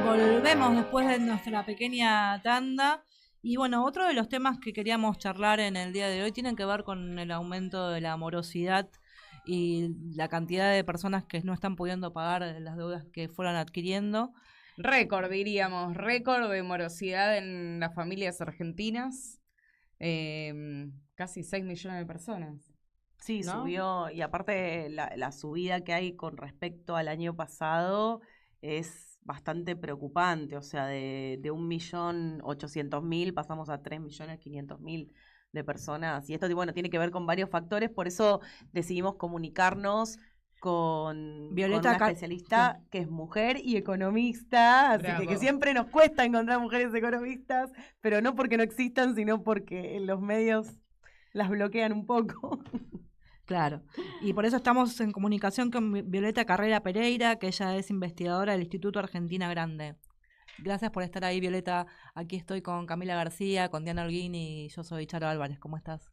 Volvemos después de nuestra pequeña tanda. Y bueno, otro de los temas que queríamos charlar en el día de hoy tienen que ver con el aumento de la morosidad y la cantidad de personas que no están pudiendo pagar las deudas que fueron adquiriendo. Récord, diríamos, récord de morosidad en las familias argentinas. Casi 6 millones de personas. Sí, ¿no? subió, y aparte la subida que hay con respecto al año pasado es bastante preocupante, o sea, de 1.800.000 pasamos a 3.500.000 de personas, y esto, bueno, tiene que ver con varios factores, por eso decidimos comunicarnos con Violeta una especialista que es mujer y economista, así que Bravo. siempre nos cuesta encontrar mujeres economistas, pero no porque no existan, sino porque en los medios las bloquean un poco. Claro, y por eso estamos en comunicación con Violeta Carrera Pereira, que ella es investigadora del Instituto Argentina Grande. Gracias por estar ahí, Violeta. Aquí estoy con Camila García, con Diana Holguín y yo soy Charo Álvarez. ¿Cómo estás?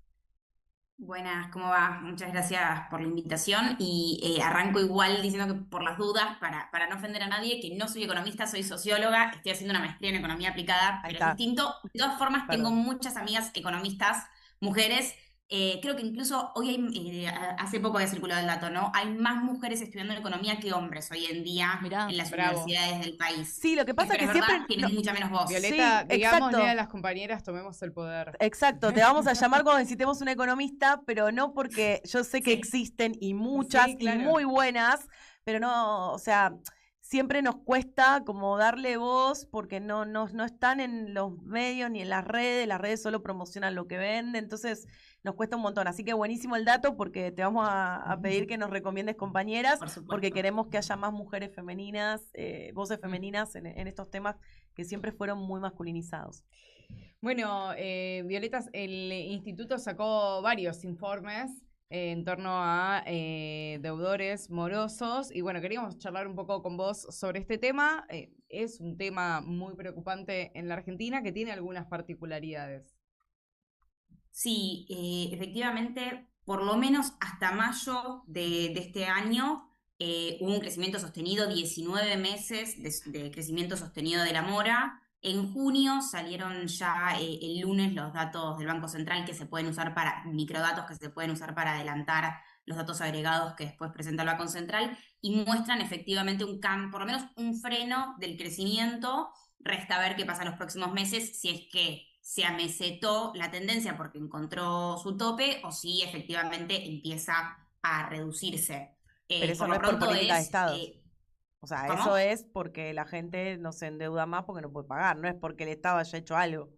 Buenas, ¿cómo va? Muchas gracias por la invitación y arranco igual diciendo que por las dudas, para no ofender a nadie, que no soy economista, soy socióloga, estoy haciendo una maestría en economía aplicada, Ahí pero está. es distinto. De todas formas, tengo Perdón. muchas amigas economistas, mujeres. Creo que incluso hoy hace poco había circulado el dato, ¿no? Hay más mujeres estudiando economía que hombres hoy en día Mirá, en las bravo. universidades del país. Sí, lo que pasa es Pero que es verdad, siempre... tienen mucha menos voz. Violeta, Sí, digámosle exacto. a las compañeras, tomemos el poder. Exacto, te vamos a llamar cuando necesitemos una economista, pero no porque yo sé que Sí. existen y muchas Sí, claro. y muy buenas, pero no, o sea, siempre nos cuesta como darle voz porque no están en los medios ni en las redes solo promocionan lo que venden, entonces nos cuesta un montón. Así que buenísimo el dato porque te vamos a pedir que nos recomiendes compañeras, Por supuesto. porque queremos que haya más mujeres femeninas, voces femeninas en estos temas que siempre fueron muy masculinizados. Bueno, Violeta, el instituto sacó varios informes en torno a deudores morosos y bueno, queríamos charlar un poco con vos sobre este tema. Es un tema muy preocupante en la Argentina que tiene algunas particularidades. Sí, efectivamente, por lo menos hasta mayo de este año hubo un crecimiento sostenido, 19 meses de crecimiento sostenido de la mora. En junio salieron ya el lunes los datos del Banco Central que se pueden usar microdatos que se pueden usar para adelantar los datos agregados que después presenta el Banco Central y muestran efectivamente por lo menos un freno del crecimiento. Resta ver qué pasa en los próximos meses, si es que se amesetó la tendencia porque encontró su tope o si efectivamente empieza a reducirse. Pero eso Por no lo es por pronto política de es... Estado. O sea, ¿Cómo? eso es porque la gente no se endeuda más porque no puede pagar, no es porque el Estado haya hecho algo.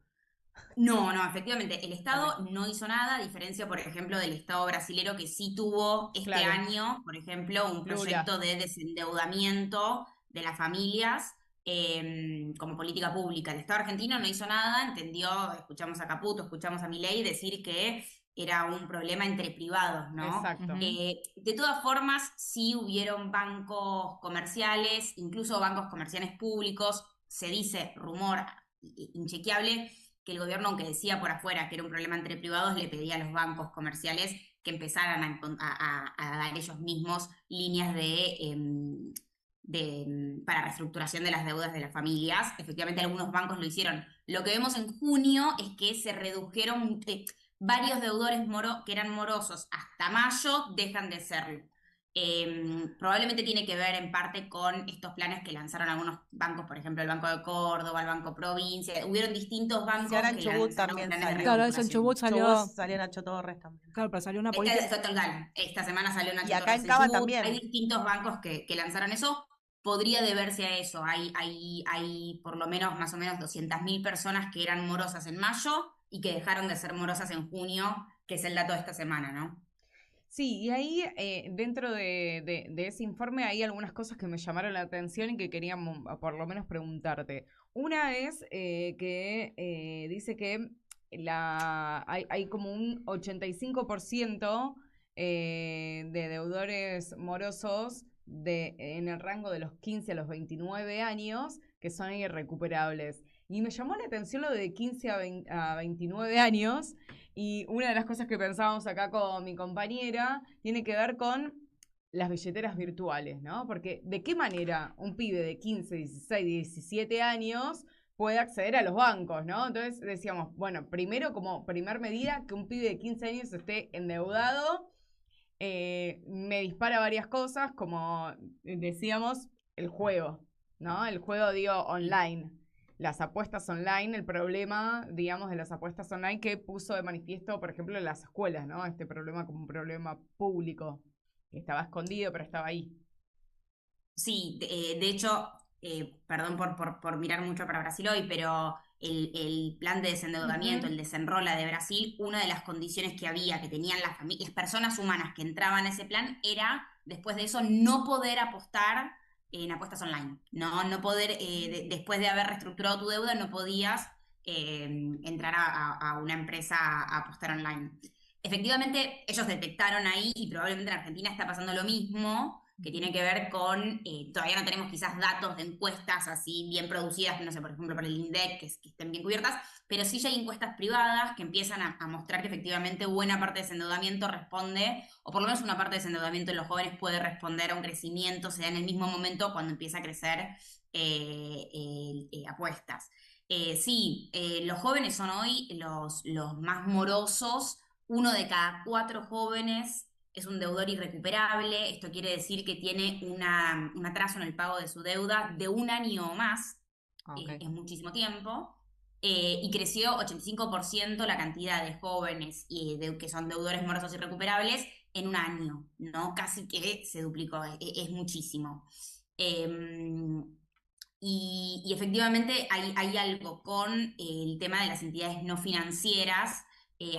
No, efectivamente, el Estado Ok. no hizo nada, a diferencia, por ejemplo, del Estado brasilero que sí tuvo este Claro. año, por ejemplo, un proyecto de desendeudamiento de las familias como política pública. El Estado argentino no hizo nada, entendió, escuchamos a Caputo, escuchamos a Milei decir que era un problema entre privados, ¿no? Exacto. De todas formas, sí hubieron bancos comerciales, incluso bancos comerciales públicos, se dice, rumor inchequeable, que el gobierno, aunque decía por afuera que era un problema entre privados, le pedía a los bancos comerciales que empezaran a dar ellos mismos líneas para reestructuración de las deudas de las familias. Efectivamente, algunos bancos lo hicieron. Lo que vemos en junio es que se redujeron varios deudores que eran morosos hasta mayo, dejan de serlo. Probablemente tiene que ver en parte con estos planes que lanzaron algunos bancos, por ejemplo el Banco de Córdoba, el Banco Provincia. Hubieron distintos bancos Ciara en que Chubut lanzaron también planes de salió. claro, eso en reestructuración. Chubut salió. Chubut salió Nacho Torres también. Claro, pero salió una política. Total, esta semana salió Nacho Y acá Torres en Cava Chubut. también. Hay distintos bancos que lanzaron eso. Podría deberse a eso. Hay por lo menos más o menos 200.000 personas que eran morosas en mayo y que dejaron de ser morosas en junio, que es el dato de esta semana, ¿no? Sí, y ahí dentro de ese informe hay algunas cosas que me llamaron la atención y que queríamos por lo menos preguntarte. Una es que dice que hay como un 85% de deudores morosos en el rango de los 15 a los 29 años que son irrecuperables. Y me llamó la atención lo de 15 a 29 años. Y una de las cosas que pensábamos acá con mi compañera tiene que ver con las billeteras virtuales, ¿no? Porque ¿de qué manera un pibe de 15, 16, 17 años puede acceder a los bancos, ¿no? Entonces decíamos, bueno, primero como primer medida, que un pibe de 15 años esté endeudado, me dispara varias cosas, como decíamos, el juego, ¿no? El juego, digo, online. Las apuestas online, el problema, digamos, de las apuestas online que puso de manifiesto, por ejemplo, en las escuelas, ¿no? Este problema como un problema público, que estaba escondido, pero estaba ahí. Sí, de hecho, perdón por mirar mucho para Brasil hoy, pero el plan de desendeudamiento, el desenrola de Brasil, una de las condiciones que había, que tenían las personas humanas que entraban a ese plan, era, después de eso, no poder apostar en apuestas online. No poder, después de haber reestructurado tu deuda, no podías entrar a una empresa a apostar online. Efectivamente, ellos detectaron ahí, y probablemente en Argentina está pasando lo mismo, que tiene que ver con, todavía no tenemos quizás datos de encuestas así bien producidas, no sé, por ejemplo, para el INDEC, que estén bien cubiertas, pero sí ya hay encuestas privadas que empiezan a mostrar que efectivamente buena parte de ese endeudamiento responde, o por lo menos una parte de ese endeudamiento en los jóvenes puede responder a un crecimiento, se da en el mismo momento cuando empieza a crecer apuestas. Sí, los jóvenes son hoy los más morosos. 1 de cada 4 jóvenes es un deudor irrecuperable. Esto quiere decir que tiene un atraso en el pago de su deuda de 1 año o más. Okay. Es muchísimo tiempo. Y creció 85% la cantidad de jóvenes que son deudores morosos irrecuperables en 1 año, ¿no? Casi que se duplicó, es muchísimo. Y efectivamente hay algo con el tema de las entidades no financieras.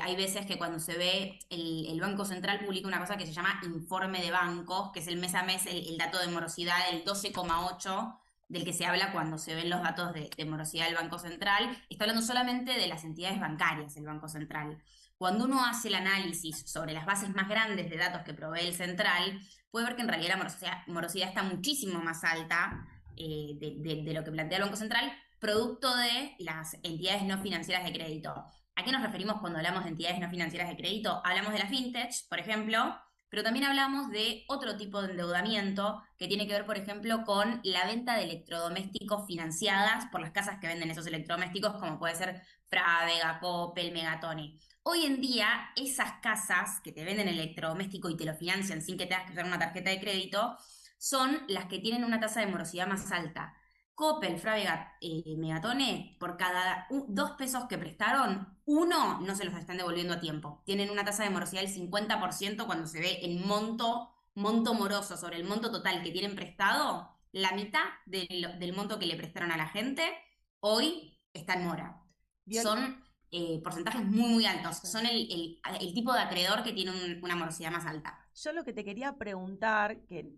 Hay veces que cuando se ve, el Banco Central publica una cosa que se llama informe de bancos, que es el mes a mes el dato de morosidad del 12,8 del que se habla cuando se ven los datos de morosidad del Banco Central. Está hablando solamente de las entidades bancarias, el Banco Central. Cuando uno hace el análisis sobre las bases más grandes de datos que provee el Central, puede ver que en realidad la morosidad está muchísimo más alta de lo que plantea el Banco Central, producto de las entidades no financieras de crédito. ¿A qué nos referimos cuando hablamos de entidades no financieras de crédito? Hablamos de las fintech, por ejemplo, pero también hablamos de otro tipo de endeudamiento que tiene que ver, por ejemplo, con la venta de electrodomésticos financiadas por las casas que venden esos electrodomésticos, como puede ser Frávega, Coppel, Megatone. Hoy en día, esas casas que te venden electrodoméstico y te lo financian sin que tengas que usar una tarjeta de crédito, son las que tienen una tasa de morosidad más alta. Coppel, Frávega, Megatone, por cada 2 pesos que prestaron, 1 no se los están devolviendo a tiempo. Tienen una tasa de morosidad del 50% cuando se ve el monto moroso sobre el monto total que tienen prestado, la mitad del monto que le prestaron a la gente, hoy está en mora. Bien. Son porcentajes muy, muy altos. Son el tipo de acreedor que tiene una morosidad más alta. Yo lo que te quería preguntar, que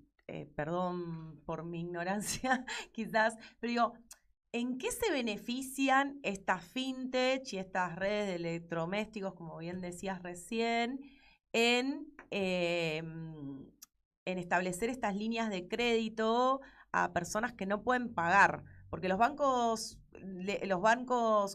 perdón por mi ignorancia quizás, pero digo, ¿en qué se benefician estas fintech y estas redes de electrodomésticos, como bien decías recién, en establecer estas líneas de crédito a personas que no pueden pagar? Porque los bancos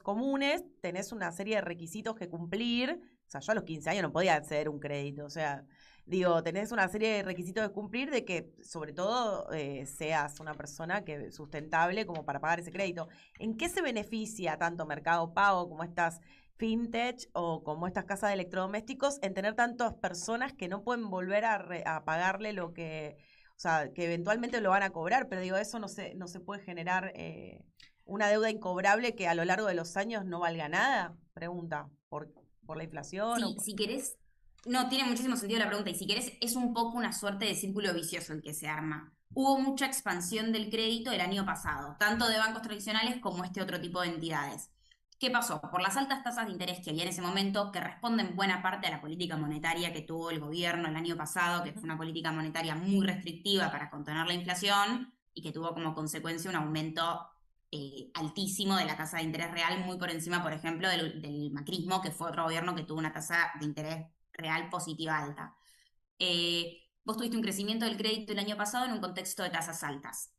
comunes tenés una serie de requisitos que cumplir. O sea, yo a los 15 años no podía acceder a un crédito, o sea, digo, tenés una serie de requisitos que cumplir de que, sobre todo, seas una persona sustentable como para pagar ese crédito. ¿En qué se beneficia tanto Mercado Pago como estas fintech o como estas casas de electrodomésticos en tener tantas personas que no pueden volver a pagarle lo que, o sea, que eventualmente lo van a cobrar, pero digo, eso no se puede generar una deuda incobrable que a lo largo de los años no valga nada? Pregunta, ¿por la inflación? Sí, si querés. No, tiene muchísimo sentido la pregunta. Y si querés, es un poco una suerte de círculo vicioso el que se arma. Hubo mucha expansión del crédito el año pasado, tanto de bancos tradicionales como este otro tipo de entidades. ¿Qué pasó? Por las altas tasas de interés que había en ese momento, que responden buena parte a la política monetaria que tuvo el gobierno el año pasado, que fue una política monetaria muy restrictiva para contener la inflación y que tuvo como consecuencia un aumento altísimo de la tasa de interés real, muy por encima, por ejemplo, del macrismo, que fue otro gobierno que tuvo una tasa de interés real positiva alta. Vos tuviste un crecimiento del crédito el año pasado en un contexto de tasas altas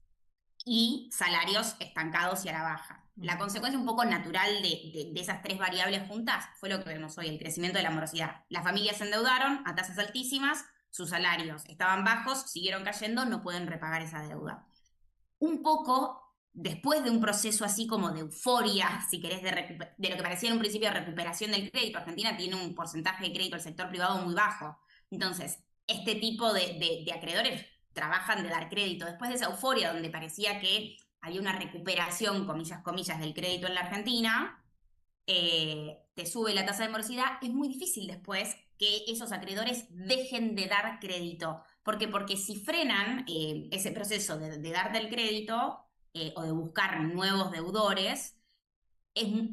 y salarios estancados y a la baja. La consecuencia un poco natural de esas 3 variables juntas fue lo que vemos hoy, el crecimiento de la morosidad. Las familias se endeudaron a tasas altísimas, sus salarios estaban bajos, siguieron cayendo, no pueden repagar esa deuda. Un poco después de un proceso así como de euforia, si querés, de lo que parecía en un principio de recuperación del crédito, Argentina tiene un porcentaje de crédito al sector privado muy bajo. Entonces, este tipo de acreedores trabajan de dar crédito. Después de esa euforia donde parecía que había una recuperación, comillas, comillas, del crédito en la Argentina, te sube la tasa de morosidad, es muy difícil después que esos acreedores dejen de dar crédito. ¿Por qué? Porque si frenan ese proceso de darte el crédito o de buscar nuevos deudores,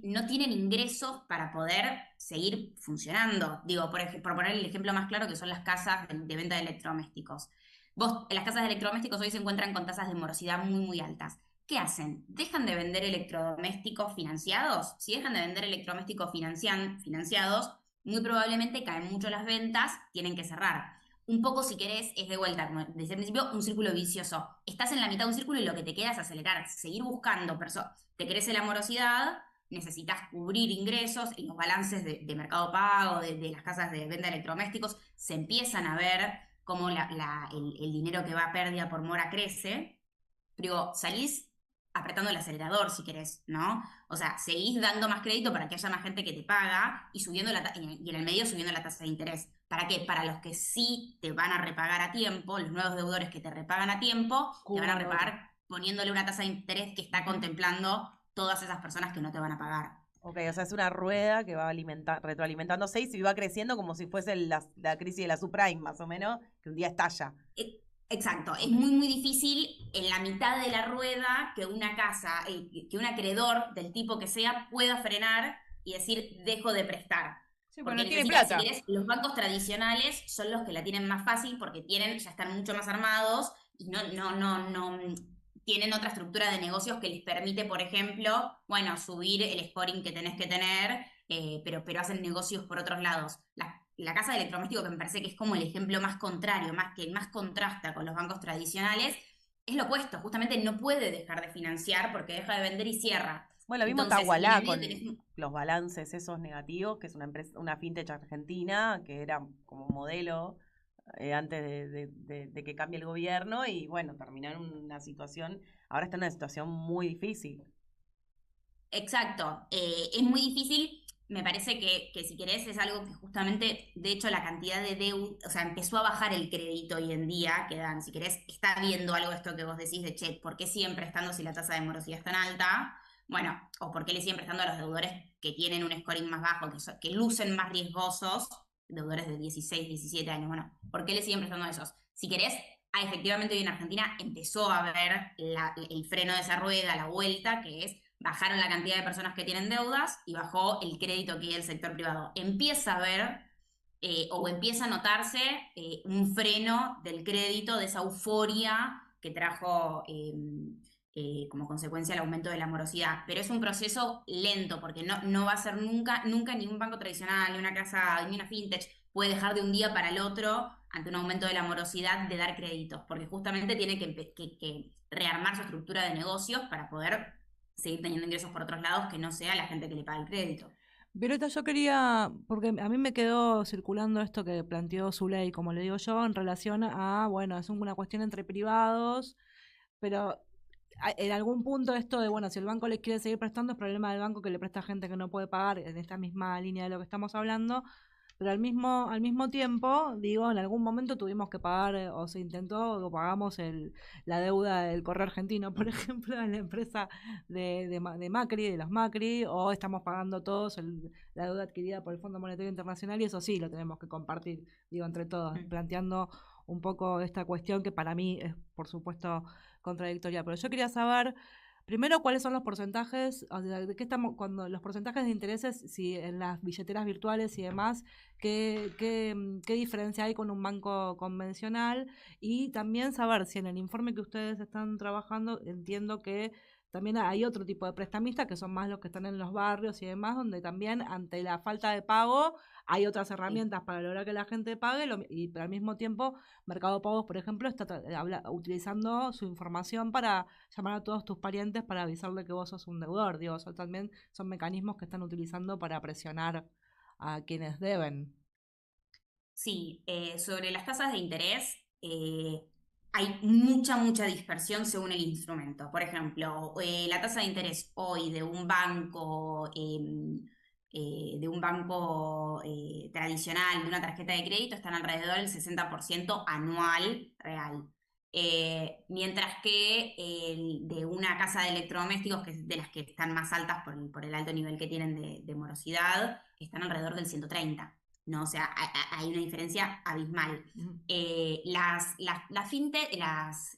no tienen ingresos para poder seguir funcionando. Digo, por poner el ejemplo más claro, que son las casas de venta de electrodomésticos. Las casas de electrodomésticos hoy se encuentran con tasas de morosidad muy, muy altas. ¿Qué hacen? ¿Dejan de vender electrodomésticos financiados? Si dejan de vender electrodomésticos financiados, muy probablemente caen mucho las ventas, tienen que cerrar. Un poco, si querés, es de vuelta, como desde el principio, un círculo vicioso. Estás en la mitad de un círculo y lo que te queda es acelerar, seguir buscando personas. Te crece la morosidad, necesitas cubrir ingresos y los balances de Mercado Pago, de las casas de venta de electrodomésticos, se empiezan a ver cómo el dinero que va a pérdida por mora crece. Pero salís apretando el acelerador, si querés, ¿no? O sea, seguís dando más crédito para que haya más gente que te paga y y en el medio subiendo la tasa de interés. ¿Para qué? Para los que sí te van a repagar a tiempo, los nuevos deudores que te repagan a tiempo, te van a repagar poniéndole una tasa de interés que está contemplando todas esas personas que no te van a pagar. Ok, o sea, es una rueda que va retroalimentándose y se va creciendo como si fuese la crisis de la subprime, más o menos, que un día estalla. Exacto, es muy muy difícil en la mitad de la rueda que una casa, que un acreedor del tipo que sea pueda frenar y decir dejo de prestar. Sí, Porque no tiene necesitas, plata. si querés, los bancos tradicionales son los que la tienen más fácil porque ya están mucho más armados y no tienen otra estructura de negocios que les permite, por ejemplo, bueno, subir el scoring que tenés que tener, pero hacen negocios por otros lados. La casa de electrodoméstico, que me parece que es como el ejemplo más contrario, más contrasta con los bancos tradicionales, es lo opuesto, justamente no puede dejar de financiar porque deja de vender y cierra. Bueno, lo mismo Entonces, Tahualá en el medio con tenés los balances esos negativos, que es una empresa, una fintech argentina, que era como modelo antes de que cambie el gobierno, y bueno, terminó en una situación, ahora está en una situación muy difícil. Exacto, es muy difícil, me parece que si querés es algo que justamente, de hecho la cantidad de deuda, o sea, empezó a bajar el crédito hoy en día que dan, si querés, está viendo algo esto que vos decís de, che, ¿por qué siguen prestando si la tasa de morosidad es tan alta? Bueno, o por qué le siguen prestando a los deudores que tienen un scoring más bajo, que lucen más riesgosos, deudores de 16, 17 años, bueno, ¿por qué le siguen prestando a esos? Si querés, efectivamente hoy en Argentina empezó a ver el freno de esa rueda, la vuelta, que es bajaron la cantidad de personas que tienen deudas y bajó el crédito que hay del sector privado. Empieza a haber o empieza a notarse un freno del crédito, de esa euforia que trajo como consecuencia el aumento de la morosidad. Pero es un proceso lento porque no va a ser nunca ni un banco tradicional, ni una casa, ni una fintech puede dejar de un día para el otro ante un aumento de la morosidad de dar créditos, porque justamente tiene que rearmar su estructura de negocios para poder seguir teniendo ingresos por otros lados que no sea la gente que le paga el crédito. Violeta, yo quería, porque a mí me quedó circulando esto que planteó Zuley, como le digo yo, en relación a, bueno, es una cuestión entre privados, pero en algún punto esto de, bueno, si el banco les quiere seguir prestando, es problema del banco que le presta a gente que no puede pagar, en esta misma línea de lo que estamos hablando, pero al mismo tiempo, digo, en algún momento tuvimos que pagar, o se intentó, o pagamos la deuda del Correo Argentino, por ejemplo, en la empresa de Macri, de los Macri, o estamos pagando todos la deuda adquirida por el Fondo Monetario Internacional, y eso sí lo tenemos que compartir, digo, entre todos, planteando un poco esta cuestión que para mí es, por supuesto, contradictoria. Pero yo quería saber, primero, cuáles son los porcentajes, o sea, de qué estamos, cuando los porcentajes de intereses, si en las billeteras virtuales y demás, qué diferencia hay con un banco convencional, y también saber si en el informe que ustedes están trabajando, entiendo que también hay otro tipo de prestamistas que son más los que están en los barrios y demás, donde también ante la falta de pago hay otras herramientas para lograr que la gente pague, pero al mismo tiempo Mercado Pagos, por ejemplo, está utilizando su información para llamar a todos tus parientes para avisarle que vos sos un deudor. Digo, eso también son mecanismos que están utilizando para presionar a quienes deben. Sí, sobre las tasas de interés, hay mucha dispersión según el instrumento. Por ejemplo, la tasa de interés hoy de un banco, tradicional, de una tarjeta de crédito, están alrededor del 60% anual real. Mientras que de una casa de electrodomésticos, que es de las que están más altas por el alto nivel que tienen de morosidad, están alrededor del 130%. ¿No? O sea, hay una diferencia abismal. Las fintech, las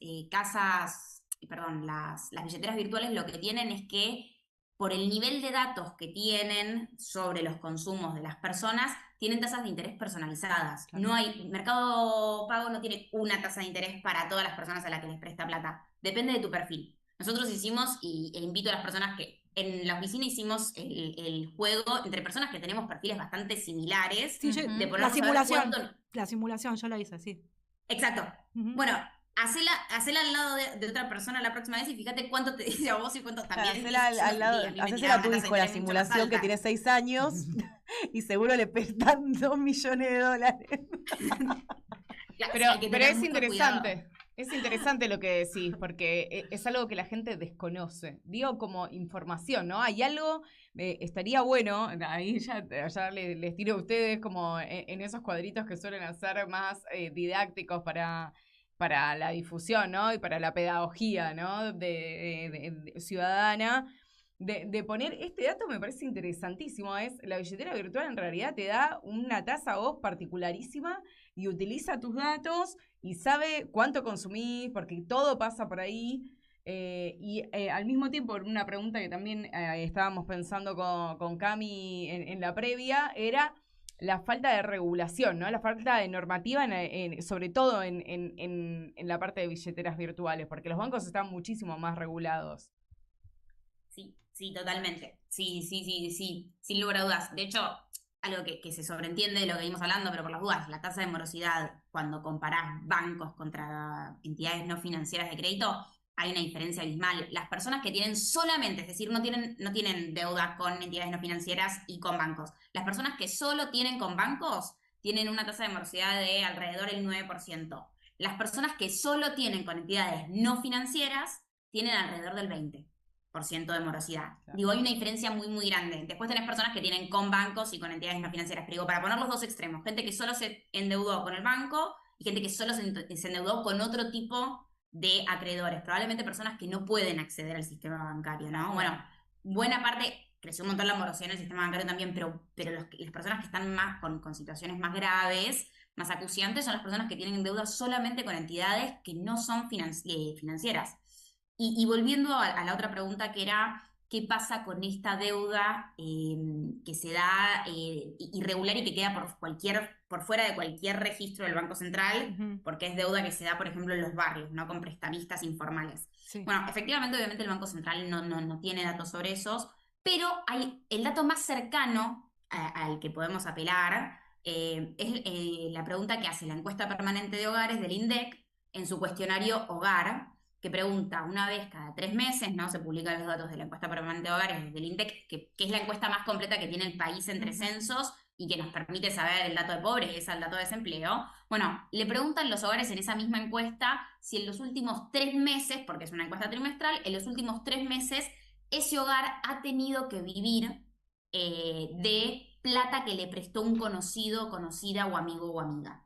billeteras virtuales lo que tienen es que por el nivel de datos que tienen sobre los consumos de las personas, tienen tasas de interés personalizadas. Claro. No hay, Mercado Pago no tiene una tasa de interés para todas las personas a las que les presta plata. Depende de tu perfil. Nosotros hicimos, e invito a las personas que en la oficina hicimos el juego entre personas que tenemos perfiles bastante similares. Sí, de la simulación. cuánto... La simulación, yo la hice, sí. Exacto. Bueno, hacela al lado de otra persona la próxima vez y fíjate cuánto te dice a vos y cuánto también. Hacésela a tu hijo la simulación que tiene 6 años y seguro le prestan $2 millones. Pero es interesante. Cuidado. Es interesante lo que decís, porque es algo que la gente desconoce. Digo, como información, ¿no? Hay algo, estaría bueno, ahí ya les tiro a ustedes como en esos cuadritos que suelen hacer más didácticos para la difusión, ¿no? Y para la pedagogía, ¿no? De ciudadana. De poner este dato me parece interesantísimo. La billetera virtual en realidad te da una tasa a vos particularísima y utiliza tus datos y sabe cuánto consumís, porque todo pasa por ahí. Al mismo tiempo, una pregunta que también estábamos pensando con Cami en la previa, era la falta de regulación, ¿no? La falta de normativa, sobre todo en la parte de billeteras virtuales, porque los bancos están muchísimo más regulados. Sí, totalmente. Sí, sin lugar a dudas. De hecho, algo que se sobreentiende de lo que venimos hablando, pero por las dudas, la tasa de morosidad, cuando comparás bancos contra entidades no financieras de crédito, hay una diferencia abismal. Las personas que tienen solamente, es decir, no tienen deuda con entidades no financieras y con bancos. Las personas que solo tienen con bancos tienen una tasa de morosidad de alrededor del 9%. Las personas que solo tienen con entidades no financieras tienen alrededor del 20% de morosidad. Claro. Digo, hay una diferencia muy grande. Después tenés personas que tienen con bancos y con entidades no financieras. Pero digo, para poner los dos extremos, gente que solo se endeudó con el banco y gente que solo se endeudó con otro tipo de acreedores. Probablemente personas que no pueden acceder al sistema bancario, ¿no? Bueno, buena parte, creció un montón la morosidad en el sistema bancario también, pero las personas que están más con situaciones más graves, más acuciantes, son las personas que tienen deuda solamente con entidades que no son financieras. Y volviendo a la otra pregunta, que era qué pasa con esta deuda que se da irregular y que queda por fuera de cualquier registro del Banco Central, porque es deuda que se da, por ejemplo, en los barrios, ¿no? Con prestamistas informales. Sí. Bueno, efectivamente, obviamente el Banco Central no tiene datos sobre esos, pero el dato más cercano al que podemos apelar es la pregunta que hace la encuesta permanente de hogares del INDEC en su cuestionario Hogar, que pregunta una vez cada 3 meses, ¿no? Se publican los datos de la encuesta permanente de hogares del INDEC, que es la encuesta más completa que tiene el país entre censos y que nos permite saber el dato de pobreza, el dato de desempleo. Bueno, le preguntan los hogares en esa misma encuesta si en los últimos 3 meses, porque es una encuesta trimestral, en los últimos 3 meses ese hogar ha tenido que vivir de plata que le prestó un conocido, conocida o amigo o amiga.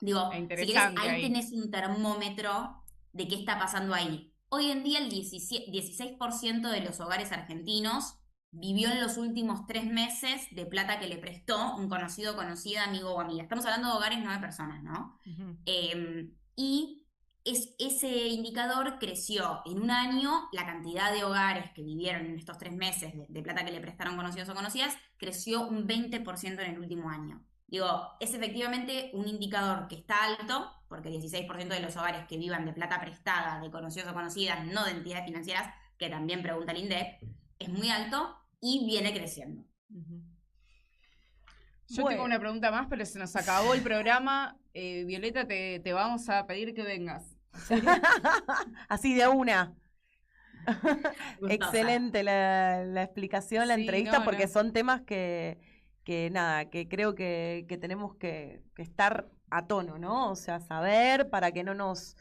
Digo, si querés, ahí tenés un termómetro de qué está pasando ahí. Hoy en día el 16% de los hogares argentinos vivió en los últimos 3 meses de plata que le prestó un conocido, conocida, amigo o amiga. Estamos hablando de hogares, no de personas, ¿no? Y ese indicador creció en un año, la cantidad de hogares que vivieron en estos 3 meses de plata que le prestaron conocidos o conocidas, creció un 20% en el último año. Digo, es efectivamente un indicador que está alto, porque el 16% de los hogares que vivan de plata prestada de conocidos o conocidas, no de entidades financieras, que también pregunta el INDEC, es muy alto y viene creciendo. Yo tengo una pregunta más, pero se nos acabó el programa. Violeta, te vamos a pedir que vengas. Así de una. Excelente la explicación, la entrevista, porque son temas que nada, que creo que tenemos que estar a tono, ¿no? O sea, saber para que no nos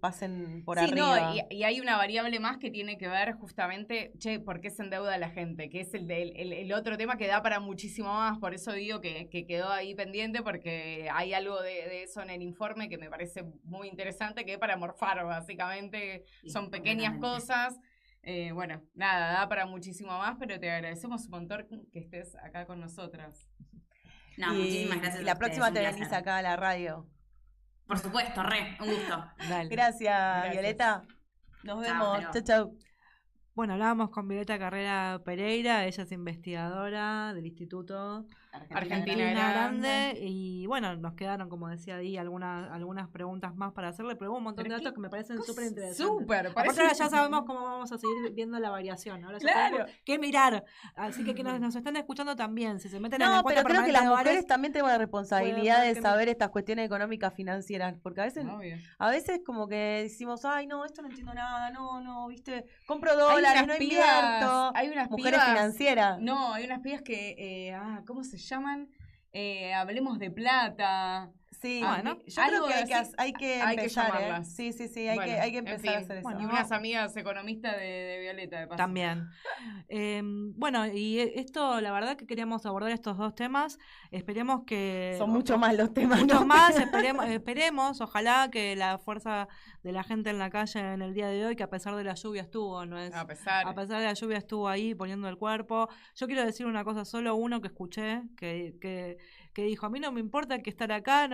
pasen por arriba. No, y hay una variable más que tiene que ver justamente, ¿por qué se endeuda la gente? Que es el otro tema que da para muchísimo más, por eso digo que quedó ahí pendiente, porque hay algo de eso en el informe que me parece muy interesante, que es para morfar, básicamente, Sí, son pequeñas cosas. Bueno, nada, da para muchísimo más, pero te agradecemos un montón que estés acá con nosotras. No, muchísimas gracias. Y la a próxima ustedes, te un venís placer. acá a la radio. Por supuesto, un gusto. Dale. Gracias, Violeta. Nos vemos. Chao, Chau, chau. Bueno, hablábamos con Violeta Carrera Pereira, ella es investigadora del Instituto Argentina Grande. Y bueno, nos quedaron, como decía ahí, algunas preguntas más para hacerle, pero hubo un montón de datos que me parecen súper interesantes. Súper, Aparte ahora ya sabemos cómo vamos a seguir viendo la variación. Ahora ya Claro. tenemos que mirar. Así que nos están escuchando también, si se meten en el No, encuentro pero creo que permanente las de hogares, mujeres también tenemos la responsabilidad ver de que- saber estas cuestiones económicas financieras, porque Obvio. a veces como que decimos, ay, no, esto no entiendo nada, no, viste, compro dólares, no invierto. Hay unas Mujeres pibas, financieras. No, hay unas pibas que, ¿cómo se llaman? Hablemos de plata. Sí, Bueno, yo creo algo que así hay que hay que empezar, llamarlas. Sí, hay Bueno, que en empezar a fin. hacer eso. Bueno, Y unas amigas economistas de Violeta, de paso. también. Bueno, y esto, la verdad que queríamos abordar estos dos temas. Esperemos que... Son mucho más los temas, Muchos ¿no? más, esperemos, ojalá que la fuerza de la gente en la calle en el día de hoy, que a pesar de la lluvia estuvo, no es... A pesar. A pesar de la lluvia estuvo ahí poniendo el cuerpo. Yo quiero decir una cosa, solo uno que escuché, que dijo, a mí no me importa que estar acá,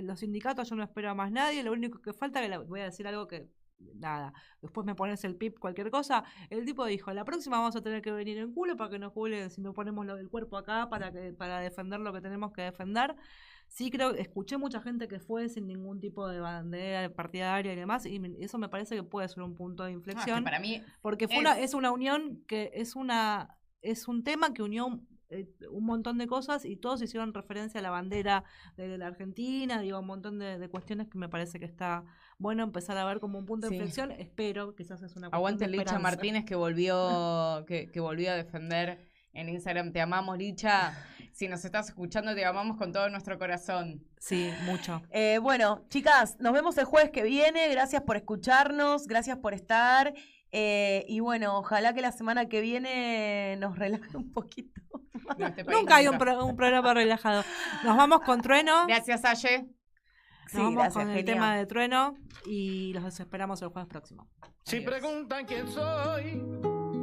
los sindicatos yo no espero a más nadie, lo único que falta, voy a decir algo que, nada, después me pones el pip, cualquier cosa, el tipo dijo, la próxima vamos a tener que venir en culo para que nos culen si no ponemos lo del cuerpo acá para defender lo que tenemos que defender. Sí, escuché mucha gente que fue sin ningún tipo de bandera partidaria y demás, y eso me parece que puede ser un punto de No, es que inflexión. para mí Porque es una unión que es un tema que unió un montón de cosas y todos hicieron referencia a la bandera de la Argentina, digo, un montón de cuestiones que me parece que está bueno empezar a ver como un punto de Sí. inflexión. Espero, quizás es una cuestión aguante de Licha esperanza. Martínez que volvió que volvió a defender en Instagram. Te amamos, Licha. Si nos estás escuchando, te amamos con todo nuestro corazón. Sí, mucho. Bueno, chicas, nos vemos el jueves que viene. Gracias por escucharnos, gracias por estar. Y bueno, ojalá que la semana que viene nos relaje un poquito. No, este país Nunca hay nunca. un programa relajado. Nos vamos con Trueno. Gracias, Aye. Nos Sí, vamos gracias, con el genial. tema de Trueno y los esperamos el jueves próximo. Si Adiós. preguntan quién soy,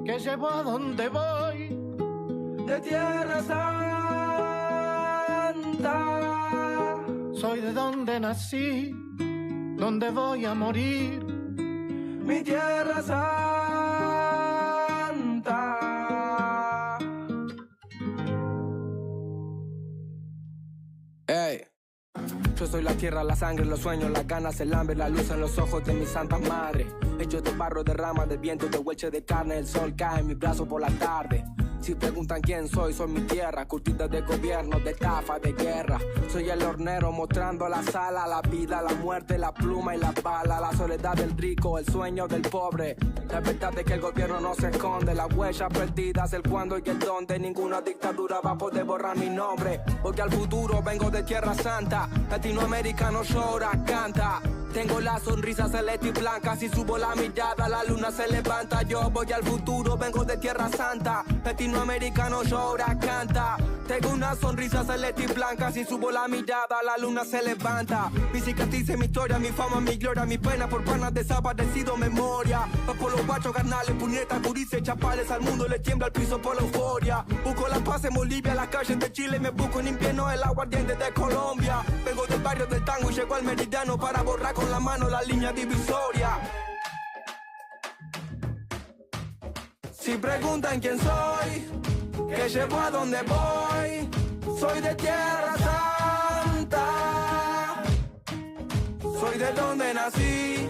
qué llevo, a dónde voy, de Tierra Santa. Soy de donde nací, donde voy a morir, mi Tierra Santa. Ey. Yo soy la tierra, la sangre, los sueños, las ganas, el hambre, la luz en los ojos de mi santa madre. Hechos de barro, de ramas, de viento, de hueche de carne, el sol cae en mi brazo por la tarde. Si preguntan quién soy mi tierra, curtida de gobierno, de estafa, de guerra. Soy el hornero mostrando la sala, la vida, la muerte, la pluma y la bala, la soledad del rico, el sueño del pobre. La verdad es que el gobierno no se esconde, las huellas perdidas, el cuándo y el dónde. Ninguna dictadura va a poder borrar mi nombre, porque al futuro vengo de Tierra Santa. Latinoamericano llora, canta. Tengo la sonrisa celeste y blanca, si subo la mirada la luna se levanta. Yo voy al futuro, vengo de Tierra Santa. Latinoamericano llora, canta. Tengo una sonrisa celeste y blanca, si subo la mirada la luna se levanta. Mi cicatrices, mi historia, mi fama, mi gloria, mi pena por panas desaparecido, memoria. Va por los guachos, carnales, puñetas, gurises, chapales, al mundo le tiembla el piso por la euforia. Busco la paz en Bolivia, las calles de Chile, me busco en invierno el aguardiente de Colombia. Vengo del barrio del tango y llego al meridiano para borrar con la mano la línea divisoria. Si preguntan quién soy, qué llevo, a dónde voy, soy de Tierra Santa. Soy de donde nací,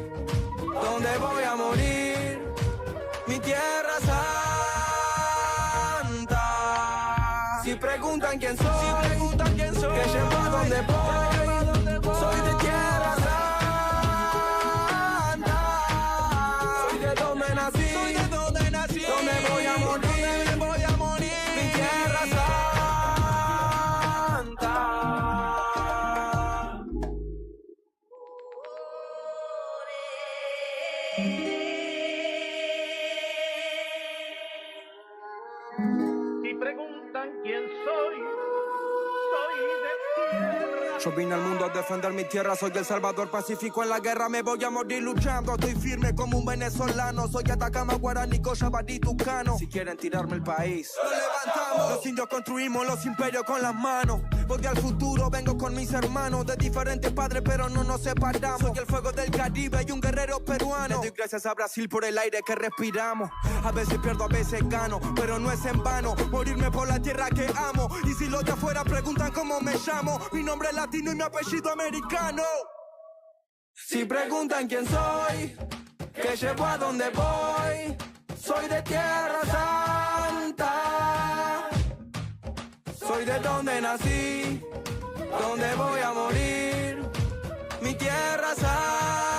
donde voy a morir, mi Tierra Santa. Si preguntan quién soy, qué llevo, a dónde voy, soy de Tierra Santa. Soy de donde nací, donde voy a morir, mi Tierra Santa. preguntan quién soy, soy de tierra. Yo vine al mundo a defender mi tierra, soy el salvador pacífico en la guerra, me voy a morir luchando, estoy firme como un venezolano, soy Atacama, Guaraní, Cochabamba, Tucano. Si quieren tirarme el país, lo levantamos. Los indios construimos los imperios con las manos. Voy al futuro, vengo con mis hermanos, de diferentes padres pero no nos separamos. Soy el fuego del Caribe y un guerrero peruano. Le doy gracias a Brasil por el aire que respiramos. A veces pierdo, a veces gano, pero no es en vano morirme por la tierra que amo. Y si los de afuera preguntan cómo me llamo, mi nombre es latino y mi apellido americano. Si preguntan quién soy, qué llevo, a dónde voy, soy de Tierra Santa. Soy de donde nací, donde voy a morir, mi tierra santa.